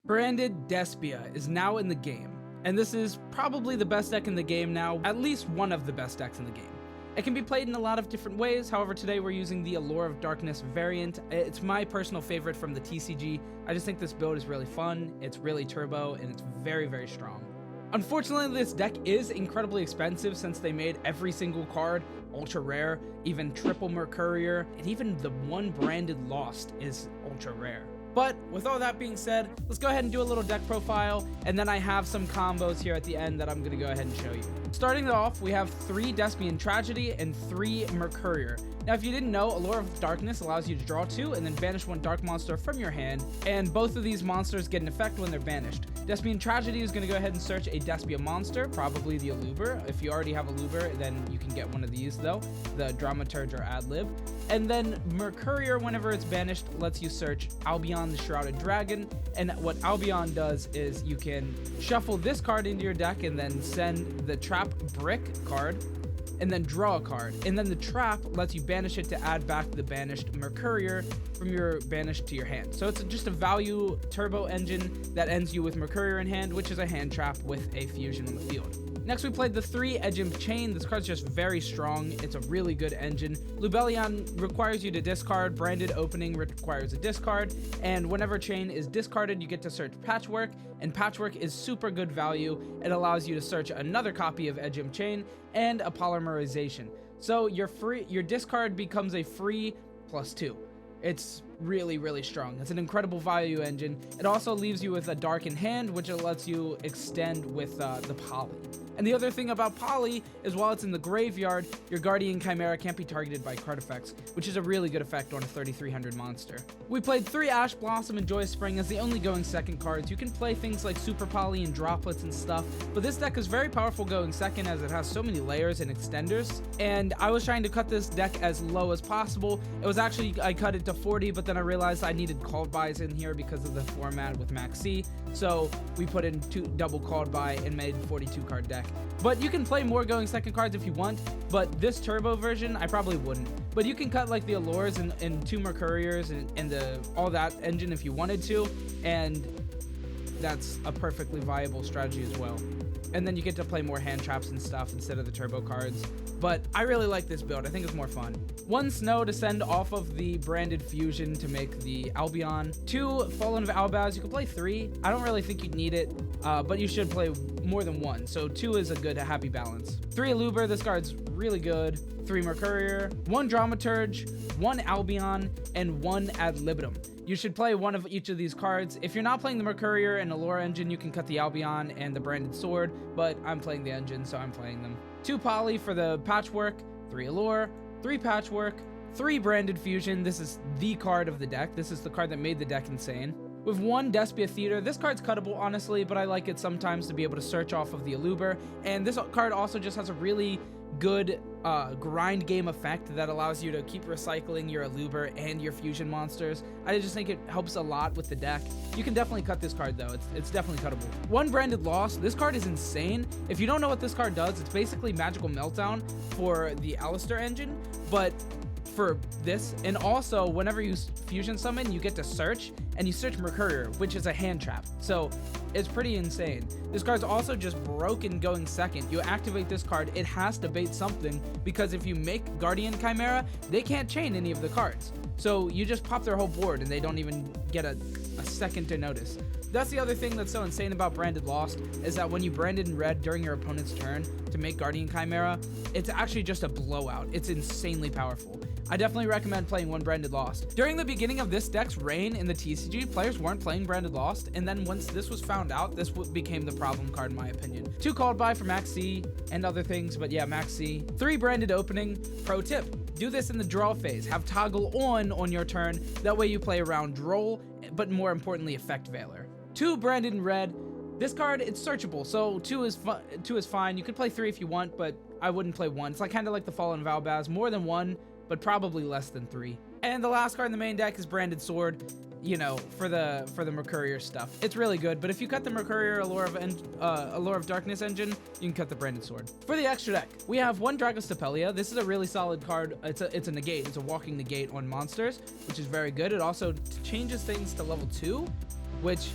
Branded Despia is now in the game, and this is probably the best deck in the game now, at least one of the best decks in the game. It can be played in a lot of different ways, however today we're using the Allure of Darkness variant. It's my personal favorite from the TCG. I just think this build is really fun, it's really turbo, and it's very, very strong. Unfortunately, this deck is incredibly expensive since they made every single card ultra rare, even triple Mercurier, and even the one branded Lost is ultra rare. But with all that being said, let's go ahead and do a little deck profile, and then I have some combos here at the end that I'm going to go ahead and show you. Starting it off, we have 3 Despian Tragedy and 3 Mercurier. Now, if you didn't know, Allure of Darkness allows you to draw 2 and then banish 1 dark monster from your hand, and both of these monsters get an effect when they're banished. Despian Tragedy is going to go ahead and search a Despia monster, probably the Allure. If you already have Allure, then you can get one of these though, the Dramaturge or Ad-Lib. And then Mercurier, whenever it's banished, lets you search Albion the Shrouded Dragon, and what Albion does is you can shuffle this card into your deck and then send the Trap Brick card, and then draw a card, and then the trap lets you banish it to add back the banished Mercurier from your banished to your hand. So it's just a value turbo engine that ends you with Mercurier in hand, which is a hand trap with a fusion on the field. Next, we played the 3 Edge Chain. This card's just very strong. It's a really good engine. Lubellion requires you to discard. Branded Opening requires a discard. And whenever Chain is discarded, you get to search Patchwork. And Patchwork is super good value. It allows you to search another copy of Edge Chain and a Polymerization. So your discard becomes a free +2. It's really, really strong. It's an incredible value engine. It also leaves you with a Dark in hand, which it lets you extend with the Poly. And the other thing about Poly is while it's in the graveyard, your Guardian Chimera can't be targeted by card effects, which is a really good effect on a 3300 monster. We played 3 Ash Blossom and Joyous Spring as the only going second cards. You can play things like Super Poly and Droplets and stuff, but this deck is very powerful going second as it has so many layers and extenders. And I was trying to cut this deck as low as possible. It was actually, I cut it to 40, but then I realized I needed called buys in here because of the format with Max C. So we put in 2 double called buy and made 42 card deck. But you can play more going second cards if you want, but this turbo version, I probably wouldn't. But you can cut like the Allures and 2 Mercuriers and all that engine if you wanted to, and that's a perfectly viable strategy as well. And then you get to play more hand traps and stuff instead of the turbo cards. But I really like this build. I think it's more fun. 1 Snow to send off of the branded fusion to make the Albion. 2 Fallen of Albaz. You can play 3. I don't really think you'd need it, but you should play more than 1. So 2 is a good, happy balance. 3 Allure. This card's really good. 3 Mercurier. 1 Dramaturge. 1 Albion. And 1 Ad Libitum. You should play one of each of these cards. If you're not playing the Mercurier and Allure engine, you can cut the Albion and the branded sword, but I'm playing the engine, so I'm playing them. 2 Poly for the Patchwork, 3 Allure, 3 Patchwork, 3 branded fusion. This is the card of the deck. This is the card that made the deck insane. With 1 Despia Theater, this card's cuttable, honestly, but I like it sometimes to be able to search off of the Allure. And this card also just has a really good grind game effect that allows you to keep recycling your Allure and your fusion monsters. I just think it helps a lot with the deck. You can definitely cut this card though. It's definitely cuttable. 1 Branded Lost. This card is insane. If you don't know what this card does, it's basically Magical Meltdown for the Alistair engine, but for this. And also, whenever you fusion summon, you get to search, and you search Mercurier, which is a hand trap. So it's pretty insane. This card's also just broken going second. You activate this card, it has to bait something, because if you make Guardian Chimera, they can't chain any of the cards. So you just pop their whole board and they don't even get a second to notice. That's the other thing that's so insane about Branded Lost, is that when you brand it in red during your opponent's turn to make Guardian Chimera, it's actually just a blowout. It's insanely powerful. I definitely recommend playing 1 Branded Lost. During the beginning of this deck's reign in the TCG, players weren't playing Branded Lost, and then once this was found out, this became the problem card in my opinion. 2 called by for Max C and other things, but yeah, Max C. 3 Branded Opening. Pro tip: do this in the draw phase. Have Toggle on your turn. That way you play around Droll, but more importantly, Effect Veiler. 2 Branded in red. This card, it's searchable, so 2 is fine. You could play 3 if you want, but I wouldn't play 1. It's like kind of like the Fallen of Albaz, more than 1, but probably less than 3. And the last card in the main deck is Branded Sword, you know, for the Mercurier stuff. It's really good, but if you cut the Mercurier Allure of Darkness engine, you can cut the Branded Sword. For the extra deck, we have 1 Dragostapelia. This is a really solid card. It's a negate. It's a walking negate on monsters, which is very good. It also changes things to level 2, which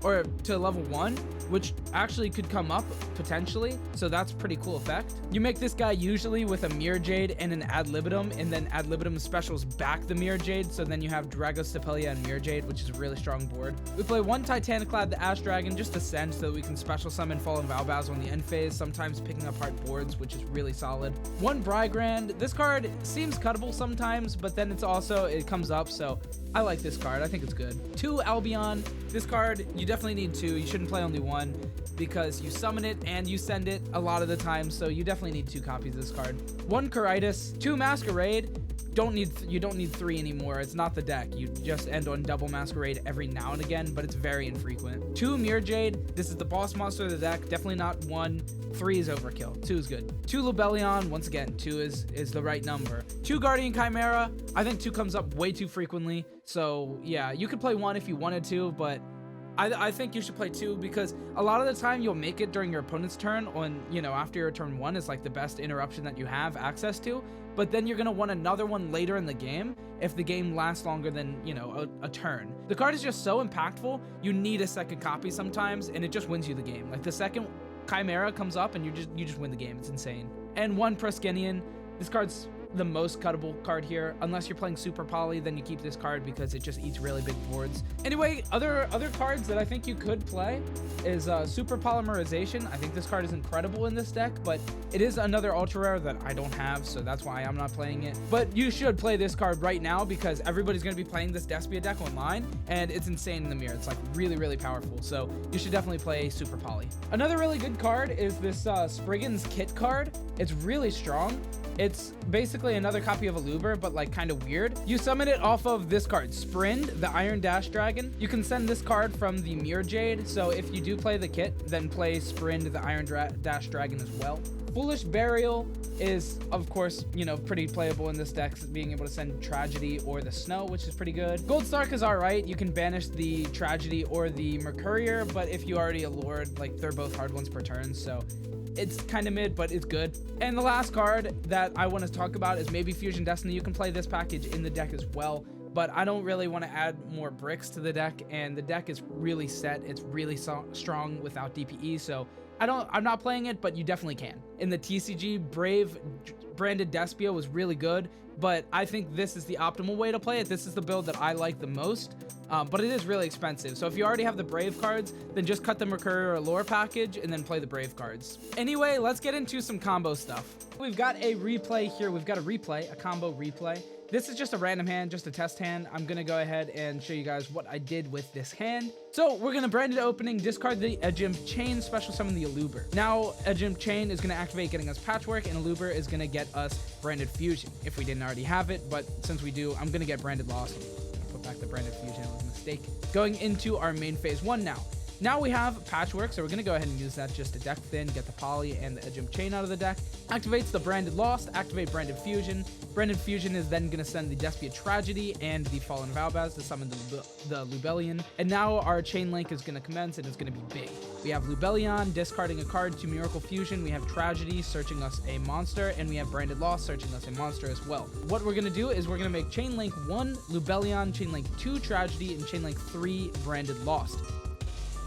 or to level 1, which actually could come up potentially, so that's a pretty cool effect. You make this guy usually with a Mirror Jade and an Ad Libitum, and then Ad Libitum specials back the Mirror Jade, so then you have Dragostapelia and Mirror Jade, which is a really strong board. We play one Titaniclad the Ash Dragon just to send so that we can special summon Fallen Valbaz on the end phase, sometimes picking up hard boards, which is really solid. One Brygrand. This card seems cuttable sometimes, but then it comes up, so I like this card. I think it's good. 2 Albion. This card, you definitely need 2. You shouldn't play only 1 because you summon it and you send it a lot of the time, so you definitely need 2 copies of this card. 1 Caritas, 2 Masquerade. You don't need 3 anymore. It's not the deck. You just end on double Masquerade every now and again, but it's very infrequent. 2 Mirror Jade. This is the boss monster of the deck. Definitely not 1. 3 is overkill. 2 is good. 2 Lubellion. Once again, 2 is the right number. 2 Guardian Chimera. I think 2 comes up way too frequently. So yeah, you could play 1 if you wanted to, but I think you should play 2 because a lot of the time you'll make it during your opponent's turn on, after your turn 1 is like the best interruption that you have access to, but then you're going to want another one later in the game if the game lasts longer than, a turn. The card is just so impactful, you need a second copy sometimes, and it just wins you the game. Like the second Chimera comes up and you just win the game. It's insane. And 1 Proskenion. This card's the most cuttable card here. Unless you're playing Super Poly, then you keep this card because it just eats really big boards. Anyway, other cards that I think you could play is Super Polymerization. I think this card is incredible in this deck, but it is another ultra rare that I don't have, so that's why I'm not playing it. But you should play this card right now because everybody's going to be playing this Despia deck online, and it's insane in the mirror. It's like really, really powerful, so you should definitely play Super Poly. Another really good card is this Spriggan's Kit card. It's really strong. It's basically another copy of Allure, but like kind of weird. You summon it off of this card, Sprind, the Iron Dash Dragon. You can send this card from the Mirror Jade, so if you do play the kit, then play Sprind, the Iron Dash Dragon as well. Foolish Burial is, of course, pretty playable in this deck, being able to send Tragedy or the Snow, which is pretty good. Gold Stark is alright. You can banish the Tragedy or the Mercurier, but if you already Allured, like, they're both hard ones per turn, so it's kind of mid, but it's good. And the last card that I want to talk about is maybe Fusion Destiny. You can play this package in the deck as well, but I don't really want to add more bricks to the deck, and the deck is really set. It's really strong without DPE, so I'm not playing it, but you definitely can. In the TCG, Brave branded Despia was really good, but I think this is the optimal way to play it. This is the build that I like the most, but it is really expensive. So if you already have the Brave cards, then just cut the Mercurier or Allure package and then play the Brave cards. Anyway, let's get into some combo stuff. We've got a replay here. We've got a combo replay. This is just a random hand, just a test hand. I'm going to go ahead and show you guys what I did with this hand. So we're going to branded opening, discard the Edgimp Chain, special summon the Allure. Now Edgimp Chain is going to activate, getting us Patchwork, and Allure is going to get us Branded Fusion if we didn't already have it, but since we do, I'm going to get Branded Lost. Put back the Branded Fusion. It was a mistake. Going into our main phase 1 now. Now we have Patchwork, so we're going to go ahead and use that just to deck thin, get the Poly and the Edgimp Chain out of the deck. Activates the Branded Lost, activate Branded Fusion. Branded Fusion is then going to send the Despia Tragedy and the Fallen Valbaz to summon the Lubellion. And now our Chain Link is going to commence, and it's going to be big. We have Lubellion discarding a card to Miracle Fusion. We have Tragedy searching us a monster, and we have Branded Lost searching us a monster as well. What we're going to do is we're going to make Chain Link 1 Lubellion, Chain Link 2 Tragedy, and Chain Link 3 Branded Lost.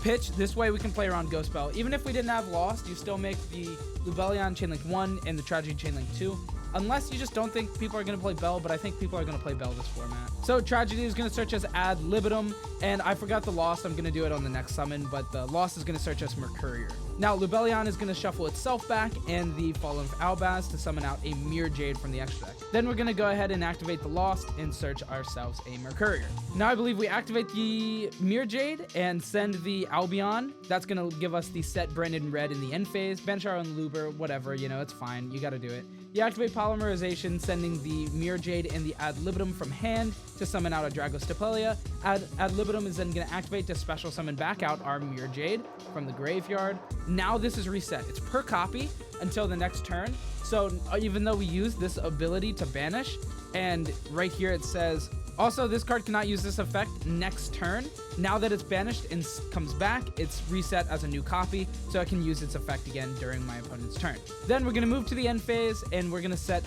Pitch, this way we can play around Ghost Bell. Even if we didn't have Lost, you still make the Lubellion Chainlink 1 and the Tragedy Chainlink 2. Unless you just don't think people are going to play Bell, but I think people are going to play Bell this format. So Tragedy is going to search us Ad Libitum, and I forgot the Lost. I'm going to do it on the next summon, but the Lost is going to search us Mercurier. Now Lubellion is going to shuffle itself back and the Fallen Valbaz to summon out a Mirror Jade from the extra deck. Then we're going to go ahead and activate the Lost and search ourselves a Mercurier. Now I believe we activate the Mirror Jade and send the Albion. That's going to give us the set Branded in red in the end phase. Bench our own Luber, whatever, it's fine. You got to do it. You activate Polymerization, sending the Mirror Jade and the Ad Libitum from hand to summon out a Dragostapelia. Ad Libitum is then going to activate to special summon back out our Mirror Jade from the graveyard. Now this is reset. It's per copy until the next turn. So even though we use this ability to banish, and right here it says, also this card cannot use this effect next turn. Now that it's banished and comes back, it's reset as a new copy, so I can use its effect again during my opponent's turn. Then we're going to move to the end phase, and we're going to set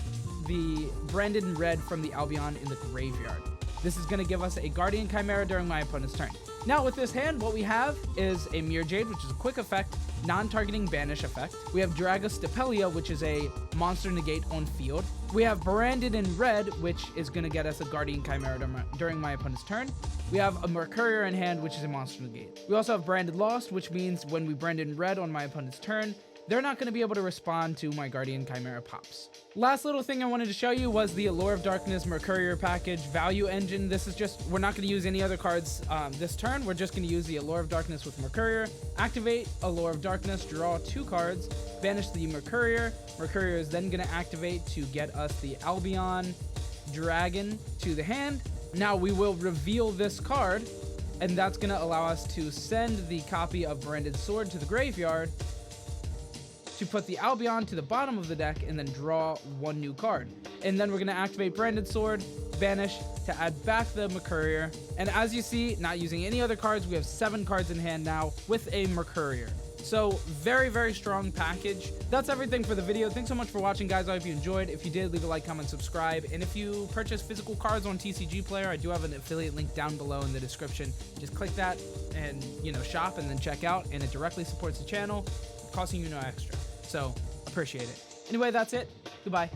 the Branded in red from the Albion in the graveyard. This is going to give us a Guardian Chimera during my opponent's turn. Now with this hand, what we have is a Mirror Jade, which is a quick effect, non-targeting banish effect. We have Despia, which is a monster negate on field. We have Branded in red, which is going to get us a Guardian Chimera during my opponent's turn. We have a Mercurier in hand, which is a monster negate. We also have Branded Lost, which means when we brand in red on my opponent's turn, they're not going to be able to respond to my Guardian Chimera pops. Last little thing I wanted to show you was the Allure of Darkness Mercurier package value engine. This is just, we're not going to use any other cards this turn. We're just going to use the Allure of Darkness with Mercurier. Activate Allure of Darkness, draw 2 cards, banish the Mercurier. Mercurier is then going to activate to get us the Albion Dragon to the hand. Now we will reveal this card, and that's going to allow us to send the copy of Branded Sword to the graveyard, to put the Albion to the bottom of the deck, and then draw 1 new card. And then we're going to activate Branded Sword, banish to add back the Mercurier. And as you see, not using any other cards, we have 7 cards in hand now with a Mercurier. So very, very strong package. That's everything for the video. Thanks so much for watching, guys. I hope you enjoyed. If you did, leave a like, comment, subscribe. And if you purchase physical cards on TCG Player, I do have an affiliate link down below in the description. Just click that and, shop and then check out. And it directly supports the channel, costing you no extra. So appreciate it. Anyway, that's it. Goodbye.